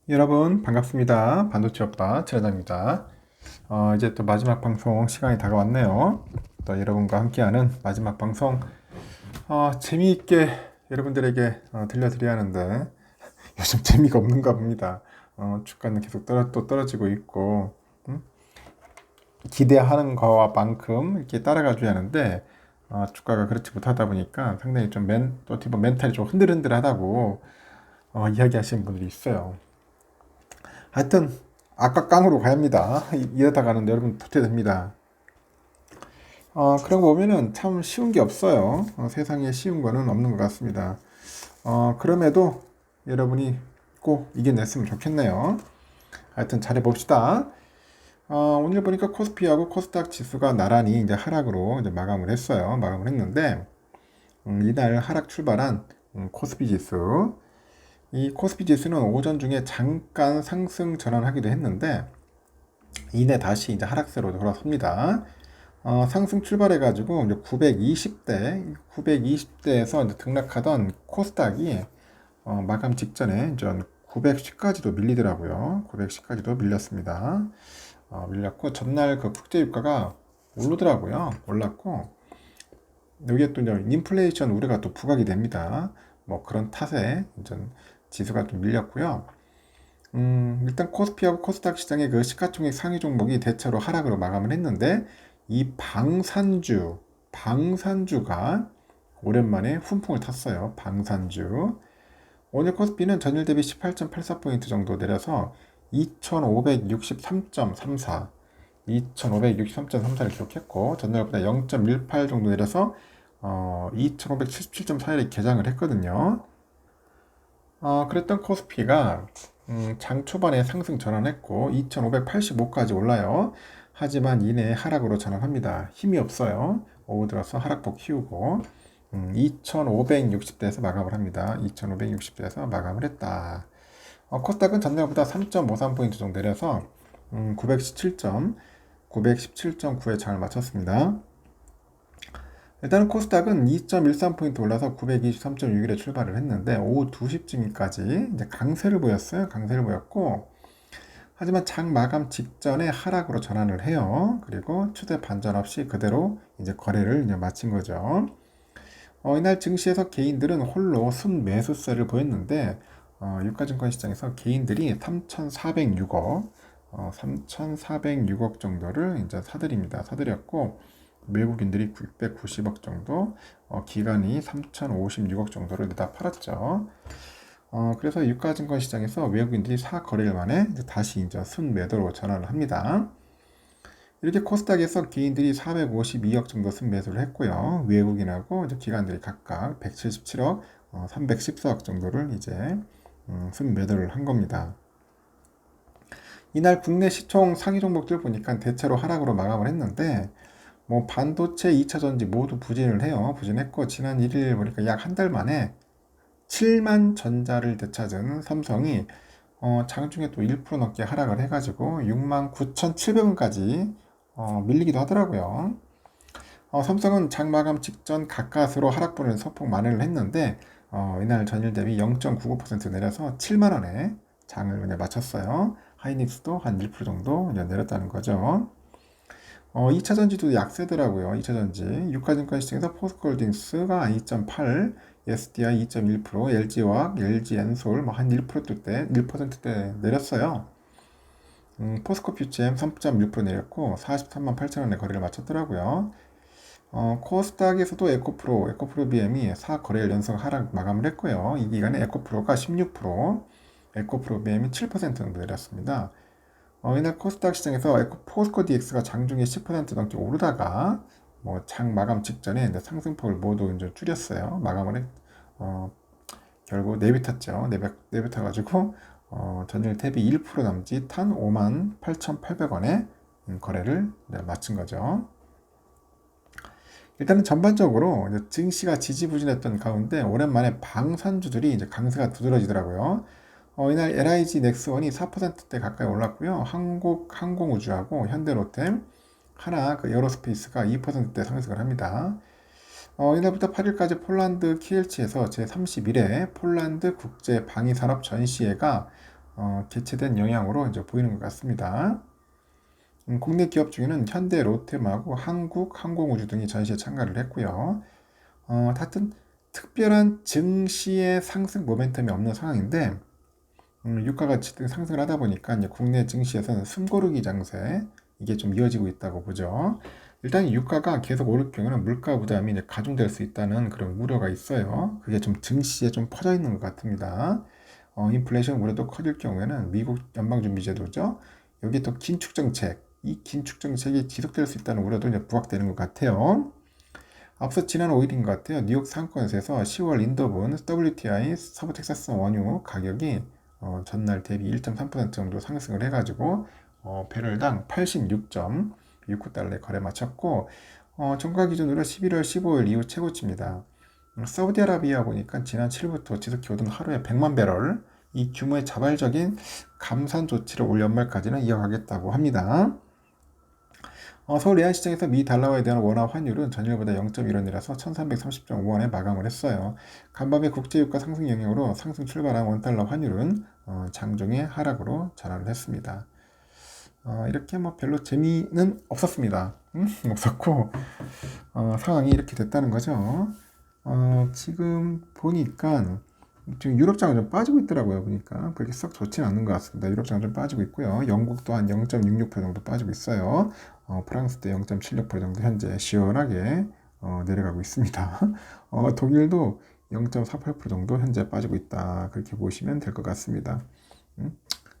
여러분 반갑습니다. 반도체 오빠 최라장입니다. 이제 또 마지막 방송 시간이 다가왔네요. 또 여러분과 함께하는 마지막 방송 재미있게 여러분들에게 들려드려야 하는데 요즘 재미가 없는가 봅니다. 주가는 계속 또 떨어지고 있고 기대하는 거와 만큼 이렇게 따라가줘야 하는데 주가가 그렇지 못하다 보니까 상당히 좀 멘탈이 좀 흔들흔들하다고 이야기하시는 분들이 있어요. 하여튼 아까 깡으로 가야 합니다. 이러다가는 여러분 도태됩니다. 그런 거 보면은 참 쉬운 게 없어요. 세상에 쉬운 거는 없는 것 같습니다. 그럼에도 여러분이 꼭 이겨냈으면 좋겠네요. 하여튼 잘해봅시다. 오늘 보니까 코스피하고 코스닥 지수가 나란히 이제 하락으로 이제 마감을 했어요. 마감을 했는데, 이날 하락 출발한 코스피 지수. 이 코스피 지수는 오전 중에 잠깐 상승 전환하기도 했는데, 이내 다시 이제 하락세로 돌아섭니다. 상승 출발해가지고 이제 920대에서 이제 등락하던 코스닥이 마감 직전에 이제 910까지도 밀리더라고요. 910까지도 밀렸습니다. 밀렸고 전날 그 국제 유가가 오르더라고요. 올랐고 여기에 또 이제 인플레이션 우려가 또 부각이 됩니다. 뭐 그런 탓에 이제 지수가 좀 밀렸고요. 일단 코스피하고 코스닥 시장의 그 시가총액 상위 종목이 대체로 하락으로 마감을 했는데 이 방산주가 오랜만에 훈풍을 탔어요. 방산주. 오늘 코스피는 전일 대비 18.84포인트 정도 내려서 2563.34를 기록했고 전날보다 0.18 정도 내려서 2577.41에 개장을 했거든요. 그랬던 코스피가 장 초반에 상승 전환했고 2585까지 올라요. 하지만 이내 하락으로 전환합니다. 힘이 없어요. 오후 들어서 하락폭 키우고 2560대에서 마감을 합니다. 2560대에서 마감을 했다. 코스닥은 전날보다 3.53포인트 정도 내려서 917.9에 장을 마쳤습니다. 일단은 코스닥은 2.13포인트 올라서 923.61에 출발을 했는데 오후 2시쯤까지 이제 강세를 보였어요. 강세를 보였고 하지만 장 마감 직전에 하락으로 전환을 해요. 그리고 추세 반전 없이 그대로 이제 거래를 이제 마친 거죠. 이날 증시에서 개인들은 홀로 순매수세를 보였는데 유가증권 시장에서 개인들이 3,406억 정도를 이제 사들였고 외국인들이 690억 정도, 기관이 3,056억 정도를 다 팔았죠. 그래서 유가증권 시장에서 외국인들이 4거래일 만에 다시 이제 순매도로 전환을 합니다. 이렇게 코스닥에서 개인들이 452억 정도 순매수를 했고요. 외국인하고 이제 기관들이 각각 177억, 314억 정도를 이제 순매도를 한 겁니다. 이날 국내 시총 상위 종목들 보니까 대체로 하락으로 마감을 했는데 뭐 반도체, 2차전지 모두 부진을 해요. 부진했고 지난 1일 보니까 약 한 달 만에 7만 전자를 되찾은 삼성이 장중에 또 1% 넘게 하락을 해가지고 69,700원까지 밀리기도 하더라고요. 삼성은 장 마감 직전 가까스로 하락분을 소폭 만회를 했는데 이날 전일 대비 0.95% 내려서 7만원에 장을 마쳤어요. 하이닉스도 한 1% 정도 내렸다는 거죠. 2차전지도 약세더라고요. 2차전지. 유가증권 시장에서 포스코홀딩스가 2.8, SDI 2.1%, LG화학, LG엔솔 뭐 한 1%대 내렸어요. 포스코 퓨처엠 3.6% 내렸고 43만 8천원에 거래를 마쳤더라고요. 코스닥에서도 에코프로 BM이 4거래일 연속 하락 마감을 했고요. 이 기간에 에코프로가 16%, 에코프로 BM이 7% 정도 내렸습니다. 이날 코스닥 시장에서 포스코 DX가 장중에 10% 넘게 오르다가 뭐 장 마감 직전에 상승폭을 모두 이제 줄였어요. 결국 내비탔죠. 내비타가지고 전일 대비 1% 남짓 한 58,800원에 거래를 마친 거죠. 일단은 전반적으로 증시가 지지부진했던 가운데 오랜만에 방산주들이 이제 강세가 두드러지더라고요. 이날 LIG 넥스원이 4%대 가까이 올랐고요. 항공우주하고 현대로템, 하나 그 에어로스페이스가 2%대 상승을 합니다. 이날부터 8일까지 폴란드 키엘치에서 제31회 폴란드 국제 방위산업 전시회가 개최된 영향으로 이제 보이는 것 같습니다. 국내 기업 중에는 현대, 롯데하고 한국, 항공우주 등이 전시에 참가를 했고요. 하여튼 특별한 증시의 상승 모멘텀이 없는 상황인데 유가가 상승을 하다 보니까 이제 국내 증시에서는 숨고르기 장세 이게 좀 이어지고 있다고 보죠. 일단 유가가 계속 오를 경우는 물가 부담이 이제 가중될 수 있다는 그런 우려가 있어요. 그게 좀 증시에 좀 퍼져 있는 것 같습니다. 인플레이션 우려도 커질 경우에는 미국 연방준비제도죠. 여기 또 긴축 정책, 이 긴축 정책이 지속될 수 있다는 우려도 이제 부각되는 것 같아요. 앞서 지난 5일인 것 같아요. 뉴욕 상권에서 10월 인도분 WTI 서부 텍사스 원유 가격이 전날 대비 1.3% 정도 상승을 해가지고 배럴당 86.69달러에 거래 마쳤고 종가 기준으로 11월 15일 이후 최고치입니다. 사우디아라비아 보니까 지난 7일부터 지속해 오던 하루에 100만 배럴 이 규모의 자발적인 감산 조치를 올 연말까지는 이어가겠다고 합니다. 서울 외환시장에서 미 달러화에 대한 원화 환율은 전일보다 0.1원이라서 1330.5원에 마감을 했어요. 간밤에 국제유가 상승 영향으로 상승 출발한 원달러 환율은 장중에 하락으로 전환을 했습니다. 이렇게 뭐 별로 재미는 없었습니다. 없었고 상황이 이렇게 됐다는 거죠. 지금 보니까 지금 유럽장은 좀 빠지고 있더라고요. 보니까 그렇게 썩 좋지는 않는 것 같습니다. 유럽장은 좀 빠지고 있고요. 영국도 한 0.66% 정도 빠지고 있어요. 프랑스도 0.76% 정도 현재 시원하게 내려가고 있습니다. 독일도 0.48% 정도 현재 빠지고 있다. 그렇게 보시면 될 것 같습니다.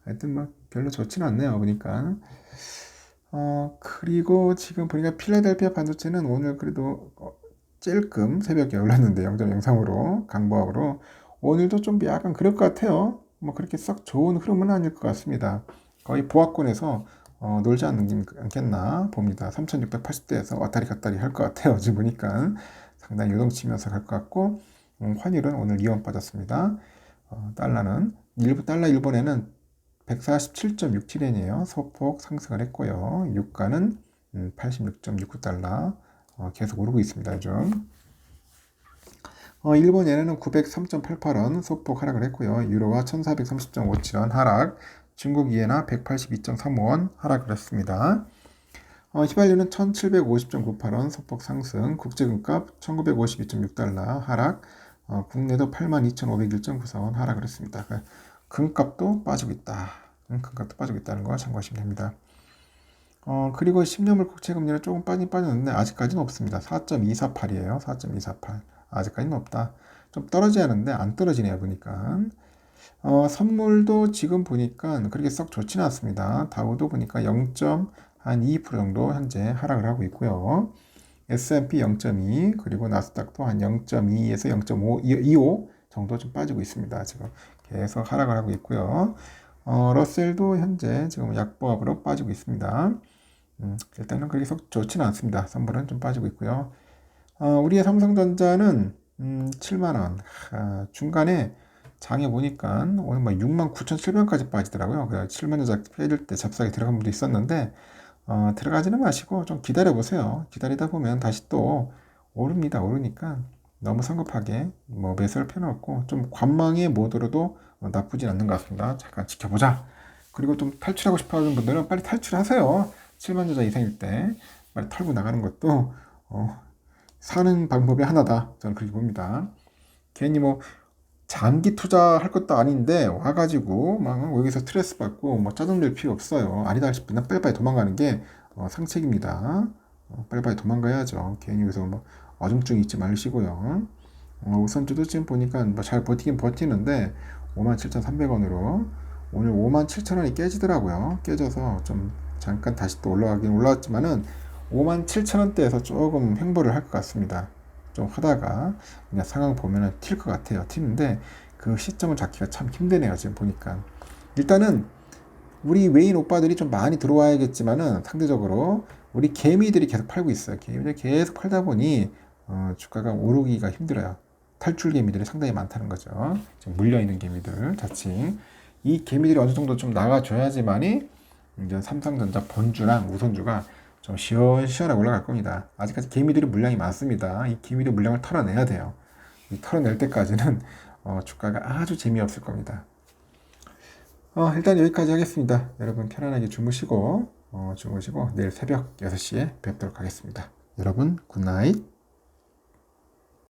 하여튼 뭐 별로 좋지는 않네요. 보니까. 그리고 지금 보니까 필라델피아 반도체는 오늘 그래도 찔끔 새벽에 올랐는데 0.03으로 강보합으로 오늘도 좀 약간 그럴 것 같아요. 뭐 그렇게 썩 좋은 흐름은 아닐 것 같습니다. 거의 보합권에서 놀지 않겠나 봅니다. 3680대에서 왔다리 갔다리 할 것 같아요. 지금 보니까 상당히 요동치면서 갈 것 같고 환율은 오늘 2원 빠졌습니다. 달러는 달러 일본에는 147.67엔이에요. 소폭 상승을 했고요. 유가는 86.69달러 계속 오르고 있습니다. 요즘. 일본 예는은 903.88원 소폭 하락을 했고요. 유로화 1430.57원 하락, 중국 이에나 182.35원 하락을 했습니다. 휘발유는 1750.98원 소폭 상승, 국제금값 1952.6달러 하락, 국내도 82,501.94원 하락을 했습니다. 금값도 빠지고 있다. 금값도 빠지고 있다는 거 참고하시면 됩니다. 그리고 10년물 국채금리는 조금 빠졌는데 아직까지는 없습니다. 4.248이에요. 4.248. 아직까지는 없다. 좀 떨어져야 하는데 안 떨어지네요. 보니까. 선물도 지금 보니까 그렇게 썩 좋지는 않습니다. 다우도 보니까 0.2% 정도 현재 하락을 하고 있고요. S&P 0.2 그리고 나스닥도 한 0.2에서 0.25 정도 좀 빠지고 있습니다. 지금 계속 하락을 하고 있고요. 러셀도 현재 지금 약보합으로 빠지고 있습니다. 일단은 그렇게 썩 좋지는 않습니다. 선물은 좀 빠지고 있고요. 우리의 삼성전자는 7만원 중간에 장에 보니까 오늘 뭐 69,700원까지 빠지더라고요. 그래서 7만원짜리 빼질 때 잽싸게 들어간 분도 있었는데 들어가지는 마시고 좀 기다려 보세요. 기다리다 보면 다시 또 오릅니다. 오르니까 너무 성급하게 뭐 매수할 필요는 없고 좀 관망의 모드로도 나쁘진 않는 것 같습니다. 잠깐 지켜보자. 그리고 좀 탈출하고 싶어 하는 분들은 빨리 탈출하세요. 7만 주자 이상일 때 빨리 털고 나가는 것도 사는 방법이 하나다. 저는 그렇게 봅니다. 괜히 뭐 장기 투자할 것도 아닌데 와가지고 막 여기서 스트레스 받고 뭐 짜증낼 필요 없어요. 아니다 싶으면 빨리빨리 도망가는 게 상책입니다. 빨리빨리 도망가야죠. 괜히 여기서 뭐 어중증 있지 마시고요. 우선주도 지금 보니까 뭐 잘 버티긴 버티는데 57,300원으로 오늘 57,000원이 깨지더라고요. 깨져서 좀 잠깐 다시 또 올라가긴 올라왔지만은 57,000원대에서 조금 횡보를 할 것 같습니다. 좀 하다가 그냥 상황 보면은 튈 것 같아요. 튀는데 그 시점을 잡기가 참 힘드네요. 지금 보니까 일단은 우리 외인 오빠들이 좀 많이 들어와야겠지만은 상대적으로 우리 개미들이 계속 팔고 있어요. 개미들이 계속 팔다 보니 주가가 오르기가 힘들어요. 탈출 개미들이 상당히 많다는 거죠. 지금 물려있는 개미들 자칭 이 개미들이 어느 정도 좀 나가줘야지만이 이제 삼성전자 본주랑 우선주가 좀 시원시원하게 올라갈 겁니다. 아직까지 개미들이 물량이 많습니다. 이 개미들 물량을 털어내야 돼요. 이 털어낼 때까지는 주가가 아주 재미없을 겁니다. 일단 여기까지 하겠습니다. 여러분 편안하게 주무시고 내일 새벽 6시에 뵙도록 하겠습니다. 여러분 굿나잇.